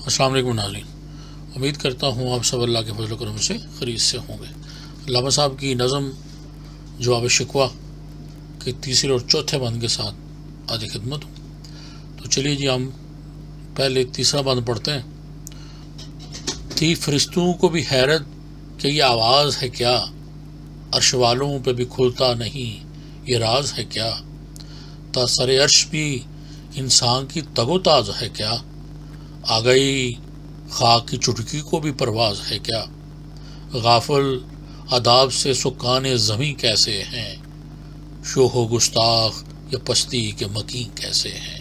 السلام علیکم ناظرین، امید کرتا ہوں آپ سب اللہ کے فضل و کرم سے خیریت سے ہوں گے۔ علامہ صاحب کی نظم جواب شکوہ کے تیسرے اور چوتھے بند کے ساتھ آج خدمت ہوں۔ تو چلیے جی، ہم پہلے تیسرا بند پڑھتے ہیں۔ تھی فرشتوں کو بھی حیرت کہ یہ آواز ہے کیا، عرش والوں پہ بھی کھلتا نہیں یہ راز ہے کیا، تا سر عرش بھی انسان کی تگ و تاز ہے کیا، آ گئی خاک کی چٹکی کو بھی پرواز ہے کیا، غافل آداب سے سکان زمیں کیسے ہیں، شوہ و گستاخ یا پستی کے مکین کیسے ہیں۔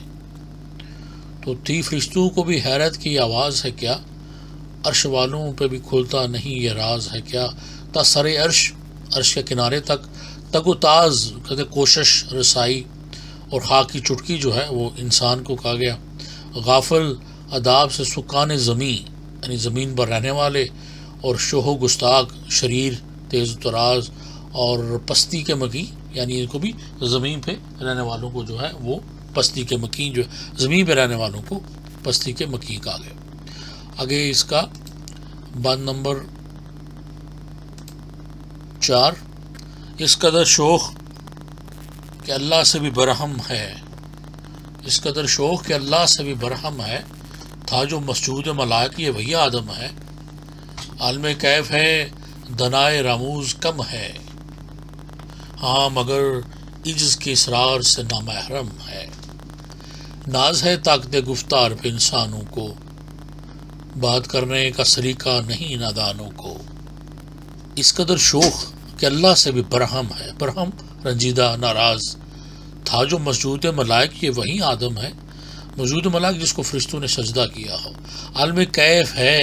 تو تھی فرشتوں کو بھی حیرت کی آواز ہے کیا، عرش والوں پہ بھی کھلتا نہیں یہ راز ہے کیا، تا سر عرش کے کنارے تک تگ و تاز کہتے کوشش رسائی، اور خاک کی چٹکی جو ہے وہ انسان کو کہا گیا، غافل آداب سے سکان زمیں یعنی زمین پر رہنے والے، اور شوہ و گستاخ شریر تیز و تراز، اور پستی کے مکین یعنی ان کو بھی زمین پہ رہنے والوں کو جو ہے وہ پستی کے مکین جو زمین پہ رہنے والوں کو پستی کے مکین کہا گیا۔ آگے اس کا بند نمبر 4، اس قدر شوق کہ اللہ سے بھی برہم ہے، اس قدر شوق کہ اللہ سے بھی برہم ہے، تھا جو مسجود ملائک یہ وہی آدم ہے، عالم کیف ہے دنائے رموز کم ہے، ہاں مگر عجز کے اسرار سے نامحرم ہے، ناز ہے طاقت گفتار پہ انسانوں کو، بات کرنے کا سلیقہ نہیں نادانوں کو، اس قدر شوق کہ اللہ سے بھی برہم ہے، برہم رنجیدہ ناراض، تھا جو مسجود ملائک یہ وہی آدم ہے، موجود ملائک جس کو فرشتوں نے سجدہ کیا ہو، عالم کیف ہے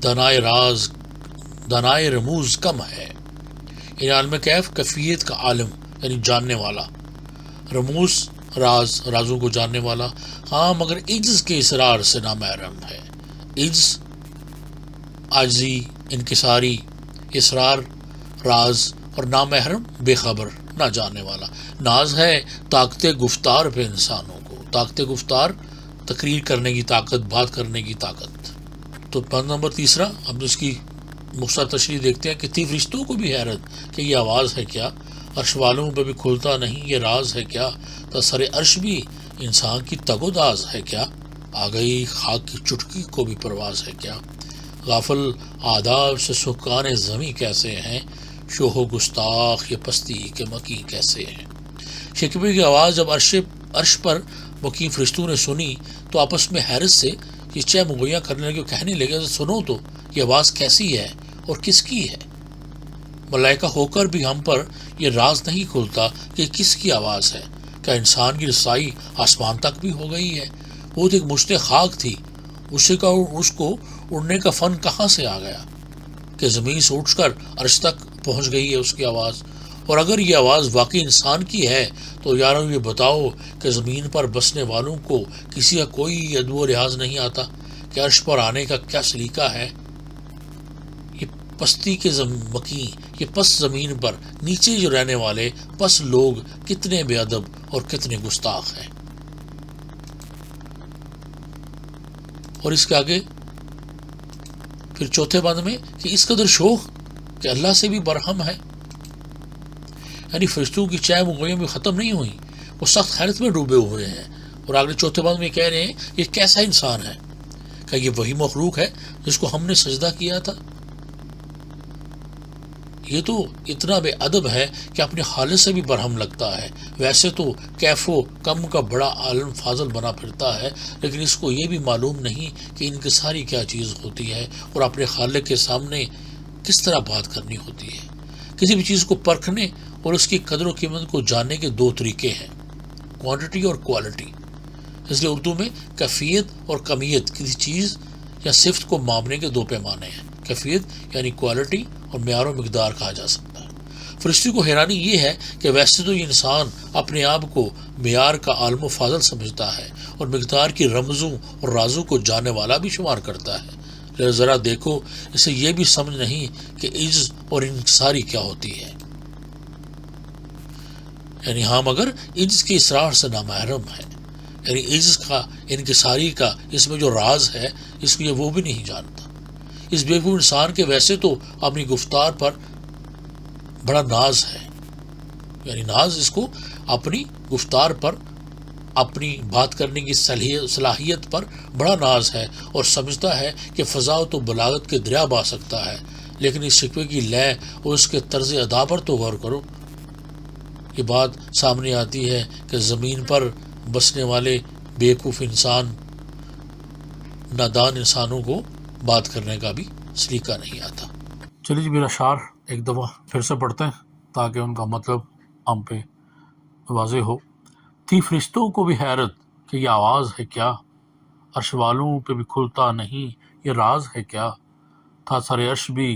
دنائے راز دنائے رموز کم ہے، یعنی عالم کیف کیفیت کا عالم یعنی جاننے والا، رموز رازوں کو جاننے والا، ہاں مگر عجز کے اسرار سے نامحرم ہے، عجز عاجزی انکساری، اسرار راز، اور نامحرم بے خبر نہ جاننے والا، ناز ہے طاقت گفتار پہ انسانوں کو، طاقت گفتار تقریر کرنے کی طاقت، بات کرنے کی طاقت۔ تو بند نمبر 3 اب اس کی مختصر تشریح دیکھتے ہیں کہ تھی فرشتوں کو بھی حیرت کہ یہ آواز ہے کیا، عرش والوں پہ بھی کھلتا نہیں یہ راز ہے کیا، تا سر عرش بھی انسان کی تگ و داز ہے کیا، آ گئی خاک کی چٹکی کو بھی پرواز ہے کیا، غافل آداب سے سکان زمیں کیسے ہیں، شوہ و گستاخ یہ پستی کے مکین کیسے ہیں۔ شکوے کی آواز جب عرش پر مقیم فرشتوں نے سنی تو آپس میں حیرت سے یہ چہ مغویاں کرنے لگے، کہنے لگے سنو تو یہ آواز کیسی ہے اور کس کی ہے، ملائکہ ہو کر بھی ہم پر یہ راز نہیں کھلتا کہ کس کی آواز ہے، کیا انسان کی رسائی آسمان تک بھی ہو گئی ہے، وہ تو ایک مشت خاک تھی، اس کو اڑنے کا فن کہاں سے آ گیا کہ زمین سے اٹھ کر عرش تک پہنچ گئی ہے اس کی آواز، اور اگر یہ آواز واقعی انسان کی ہے تو یاروں یہ بتاؤ کہ زمین پر بسنے والوں کو کسی کا کوئی ادب و لحاظ نہیں آتا کہ عرش پر آنے کا کیا سلیقہ ہے، یہ پستی کے مکین، یہ پس زمین پر نیچے جو رہنے والے پس لوگ کتنے بے ادب اور کتنے گستاخ ہیں۔ اور اس کے آگے پھر چوتھے بند میں کہ اس قدر شوق کہ اللہ سے بھی برہم ہے، یعنی فرشتوں کی چہ مغویاں بھی ختم نہیں ہوئی، وہ سخت حیرت میں ڈوبے ہوئے ہیں، اور آگے چوتھے بند میں کہہ رہے ہیں یہ کیسا انسان ہے، کہ یہ وہی مخلوق ہے جس کو ہم نے سجدہ کیا تھا، یہ تو اتنا بے ادب ہے کہ اپنے خالق سے بھی برہم لگتا ہے، ویسے تو کیف و کم کا بڑا عالم فاضل بنا پھرتا ہے، لیکن اس کو یہ بھی معلوم نہیں کہ انکساری کیا چیز ہوتی ہے، اور اپنے خالق کے سامنے کس طرح بات کرنی ہوتی ہے۔ کسی بھی چیز کو پرکھنے اور اس کی قدر و قیمت کو جاننے کے 2 طریقے ہیں، کوانٹٹی اور کوالٹی، اس لیے اردو میں کیفیت اور کمیت کسی چیز یا صفت کو ماپنے کے 2 پیمانے ہیں، کیفیت یعنی کوالٹی اور معیار و مقدار کہا جا سکتا ہے۔ فرشتے کو حیرانی یہ ہے کہ ویسے تو یہ انسان اپنے آپ کو معیار کا عالم و فاضل سمجھتا ہے اور مقدار کی رمزوں اور رازوں کو جاننے والا بھی شمار کرتا ہے، لیکن ذرا دیکھو اسے یہ بھی سمجھ نہیں کہ عجز اور انکساری کیا ہوتی ہے، یعنی ہاں مگر عجز کے اسرار سے نامحرم ہے، یعنی عجز کا انکساری کا اس میں جو راز ہے اس کو یہ وہ بھی نہیں جانتا. اس بیوقوف انسان کے ویسے تو اپنی گفتار پر بڑا ناز ہے، یعنی ناز اس کو اپنی گفتار پر، اپنی بات کرنے کی صلاحیت پر بڑا ناز ہے، اور سمجھتا ہے کہ فضاوت و بلاغت کے دریا بہا سکتا ہے. لیکن اس شکوے کی لے اور اس کے طرز ادا پر تو غور کرو. یہ بات سامنے آتی ہے کہ زمین پر بسنے والے بیوقوف انسان، نادان انسانوں کو بات کرنے کا بھی سلیقہ نہیں آتا. چلیے جی، میرا اشعار ایک دفعہ پھر سے پڑھتے ہیں تاکہ ان کا مطلب ہم پہ واضح ہو. تھی فرشتوں کو بھی حیرت کہ یہ آواز ہے کیا، عرش والوں پہ بھی کھلتا نہیں یہ راز ہے کیا. تھا سر عرش بھی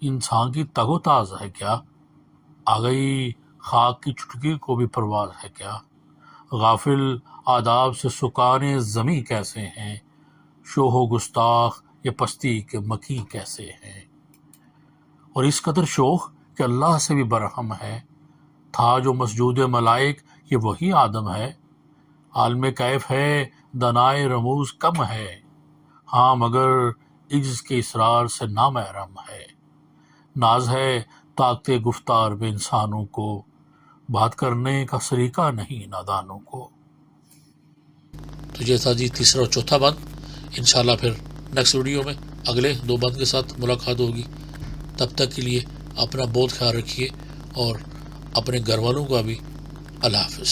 انسان کی تگ و تاز ہے کیا، آ گئی خاک کی چٹکی کو بھی پرواز ہے کیا. غافل آداب سے سکانے زمیں کیسے ہیں، شوہ و گستاخ یہ پستی کے مکی کیسے ہیں. اور اس قدر شوخ کہ اللہ سے بھی برہم ہے، تھا جو مسجود ملائک یہ وہی آدم ہے. عالم کیف ہے دنائے رموز کم ہے، ہاں مگر عجز کے اسرار سے نامحرم ہے. ناز ہے طاقت گفتار میں انسانوں کو، بات کرنے کا سلیقہ نہیں نادانوں کو. تو یہ تھا جی تیسرا اور چوتھا بند. انشاءاللہ پھر نیکسٹ ویڈیو میں اگلے 2 بند کے ساتھ ملاقات ہوگی. تب تک کے لیے اپنا بہت خیال رکھیے اور اپنے گھر والوں کا بھی. اللہ حافظ.